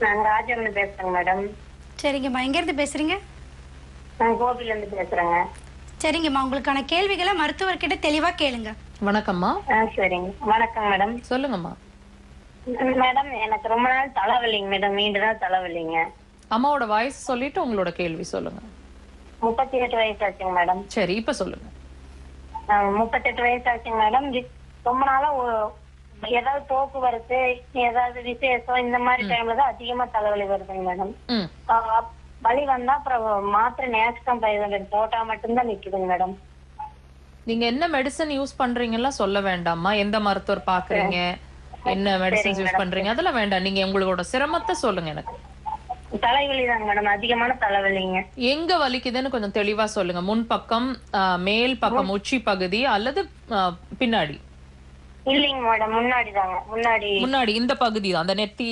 நான் ராஜம்னு பேசுறேங்க மேடம். சரிங்கம்மா, எங்கேருந்து பேசுறீங்க? நான் கோபிலேருந்து பேசுறேங்க. சரிங்கம்மா, உங்களுக்கான கேள்விகளை மருத்துவர்கிட்ட தெளிவா கேளுங்க. வணக்கம்மா. சரிங்க. வணக்கம் மேடம். சொல்லுங்கம்மா. மேடம், எனக்கு ரொம்ப நாள் தலைவலிங்க மேடம். நீண்ட நாள் தலைவலிங்க. அம்மாவோட வயசு சொல்லிட்டு உங்களோட கேள்வி சொல்லுங்க. 38 வயசு ஆச்சுங்க மேடம். சரி, இப்ப சொல்லுங்க. 38 வயசு ஆச்சுங்க மேடம். ரொம்ப நாளா ஏதாவது போக்குவரத்து, ஏதாவது விசேஷம் இந்த மாதிரி டைம்ல தான் அதிகமா தலைவலி வருதுங்க மேடம். ம். வலி வந்தா அப்புறம் மாத்திரை நேக்ஸ்டம் 500 போட்டா மட்டும்தான் நிக்குதுங்க மேடம். நீங்க என்ன மெடிசன் யூஸ் பண்றீங்கலாம் சொல்ல வேண்டாம்மா. எந்த மருத்துவர் பாக்குறீங்க, என்ன மெடிசன்ஸ் யூஸ் பண்றீங்க அதெல்லாம் வேண்டாம். நீங்க உங்களோட சிரமத்தை சொல்லுங்க எனக்கு. தலைவலி தாங்க மேடம், அதிகமான தலைவலிங்க. எங்க வலிக்குதுன்னு கொஞ்சம் தெளிவா சொல்லுங்க. முன் பக்கம், மேல் பக்கம், உச்சி பகுதி அல்லது பின்னாடி? இல்லைங்க மேடம், முன்னாடி தாங்க. முன்னாடி முன்னாடி இந்த பகுதி, அந்த நெத்தி